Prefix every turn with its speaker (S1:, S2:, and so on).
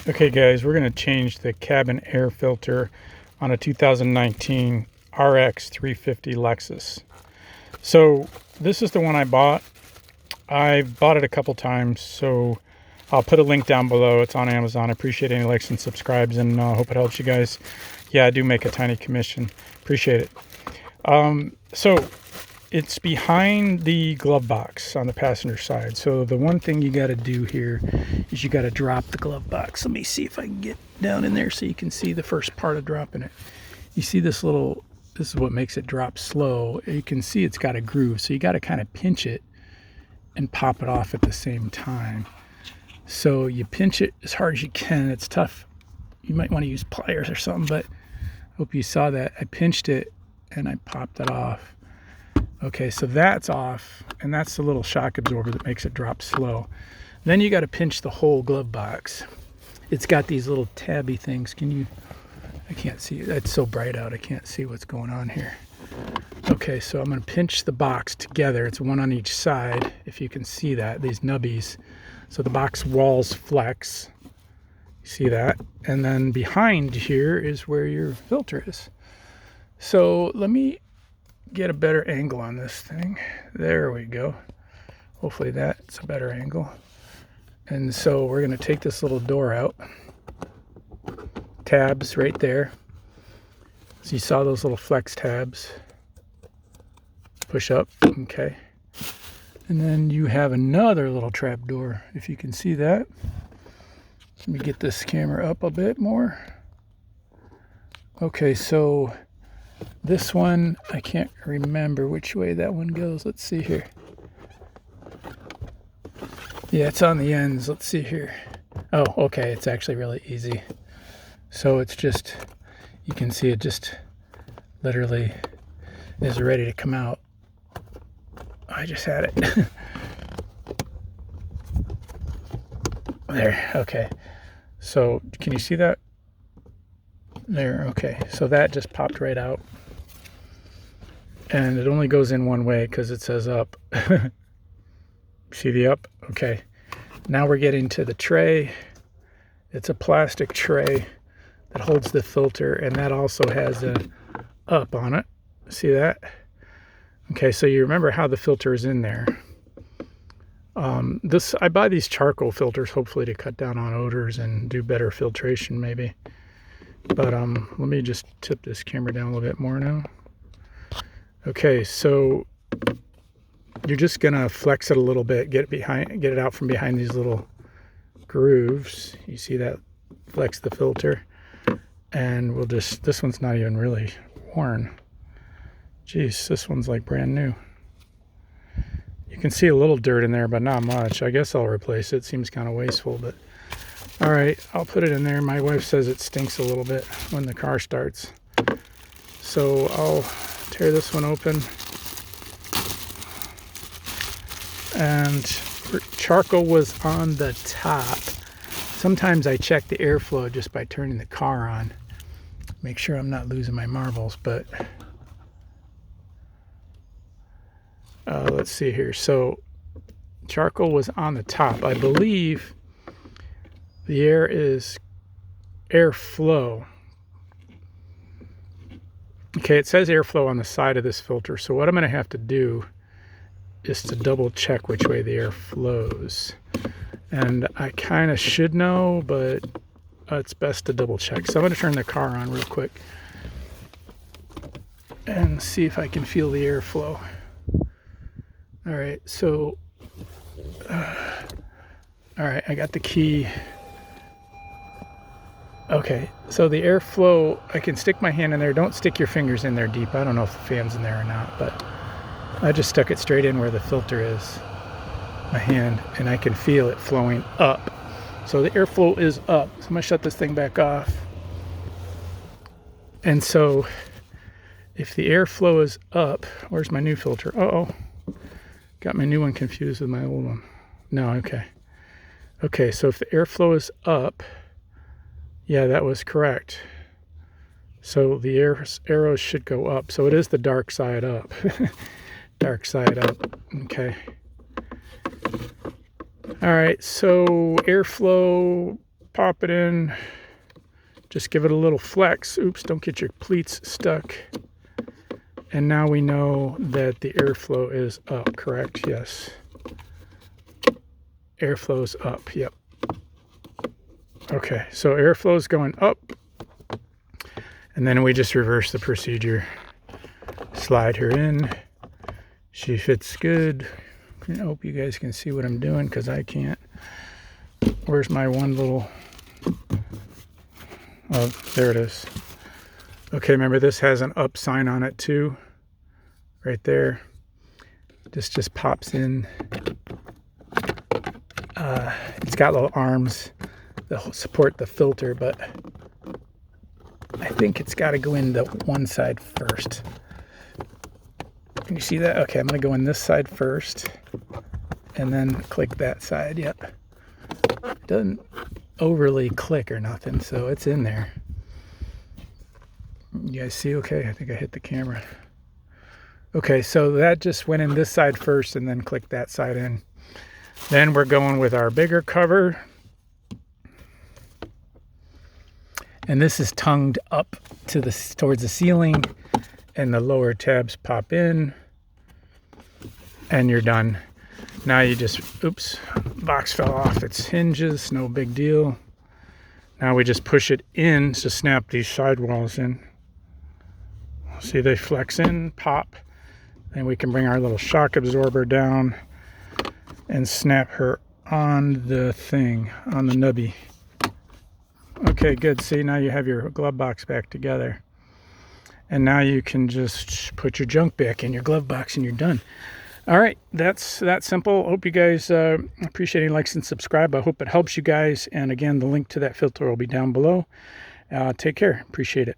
S1: Okay guys, we're going to change the cabin air filter on a 2019 RX350 Lexus. So this is the one I bought. I've bought it a couple times, so I'll put a link down below. It's on Amazon. I appreciate any likes and subscribes, and hope it helps you guys. Yeah, I do make a tiny commission. Appreciate it. So it's behind the glove box on the passenger side. So the one thing you got to do here is you got to drop the glove box. Let me see if I can get down in there so you can see the first part of dropping it. You see this little, this is what makes it drop slow. You can see it's got a groove, so you got to kind of pinch it and pop it off at the same time. So you pinch it as hard as you can. It's tough. You might want to use pliers or something, but I hope you saw that. I pinched it and I popped it off. Okay, so that's off, and that's the little shock absorber that makes it drop slow. Then you got to pinch the whole glove box. It's got these little tabby things. Can you, I can't see, it's so bright out, I can't see what's going on here. Okay, so I'm going to pinch the box together. It's one on each side, if you can see that, these nubbies. So the box walls flex. You see that? And then behind here is where your filter is. So let me get a better angle on this thing. There we go. Hopefully that's a better angle. And so we're going to take this little door out. Tabs right there. So you saw those little flex tabs. Push up. Okay. And then you have another little trap door, if you can see that. Let me get this camera up a bit more. Okay, so this one, I can't remember which way that one goes. Let's see here. Yeah, it's on the ends. Let's see here. Oh, okay. It's actually really easy. So it's just, you can see it just literally is ready to come out. I just had it. There. Okay. So can you see that? There. Okay. So that just popped right out. And it only goes in one way because it says up. See the up? Okay. Now we're getting to the tray. It's a plastic tray that holds the filter, and that also has a up on it. See that? Okay, so you remember how the filter is in there. I buy these charcoal filters hopefully to cut down on odors and do better filtration maybe. But let me just tip this camera down a little bit more now. Okay, so you're just gonna flex it a little bit, get it out from behind these little grooves. You see that? Flex the filter, and we'll just, this one's not even really worn. Jeez, this one's like brand new. You can see a little dirt in there, but not much. I guess I'll replace it. Seems kind of wasteful, but all right, I'll put it in there. My wife says it stinks a little bit when the car starts. So I'll tear this one open. And charcoal was on the top. Sometimes I check the airflow just by turning the car on. Make sure I'm not losing my marbles, but let's see here. So charcoal was on the top. I believe the air is airflow. Okay, it says airflow on the side of this filter. So what I'm going to have to do is to double check which way the air flows. And I kind of should know, but it's best to double check. So I'm going to turn the car on real quick and see if I can feel the airflow. All right, so, all right, I got the key. Okay, so the airflow, I can stick my hand in there. Don't stick your fingers in there deep. I don't know if the fan's in there or not, but I just stuck it straight in where the filter is, my hand, and I can feel it flowing up. So the airflow is up. So I'm gonna shut this thing back off. And so if the airflow is up, where's my new filter? Uh-oh, got my new one confused with my old one. No, okay. Okay, so if the airflow is up, yeah, that was correct. So the arrows should go up. So it is the dark side up. Dark side up. Okay. All right, so airflow pop it in. Just give it a little flex. Oops, don't get your pleats stuck. And now we know that the airflow is up, correct? Yes. Airflow is up, yep. Okay, so airflow is going up. And then we just reverse the procedure. Slide her in. She fits good. I hope you guys can see what I'm doing because I can't. Where's my one little... Oh, there it is. Okay, remember this has an up sign on it too. Right there. This just pops in. It's got little arms that support the filter, but I think it's got to go in the one side first. Can you see that? Okay, I'm going to go in this side first and then click that side. Yep. It doesn't overly click or nothing, so it's in there. You guys see? Okay, I think I hit the camera. Okay, so that just went in this side first and then click that side in. Then we're going with our bigger cover. And this is tongued up to towards the ceiling, and the lower tabs pop in, and you're done. Now you just, oops, box fell off its hinges, no big deal. Now we just push it in to snap these sidewalls in. See, they flex in, pop, and we can bring our little shock absorber down and snap her on the thing, on the nubby. Okay, good. See, now you have your glove box back together. And now you can just put your junk back in your glove box and you're done. All right, that's that simple. Hope you guys appreciate any likes and subscribe. I hope it helps you guys. And again, the link to that filter will be down below. Take care. Appreciate it.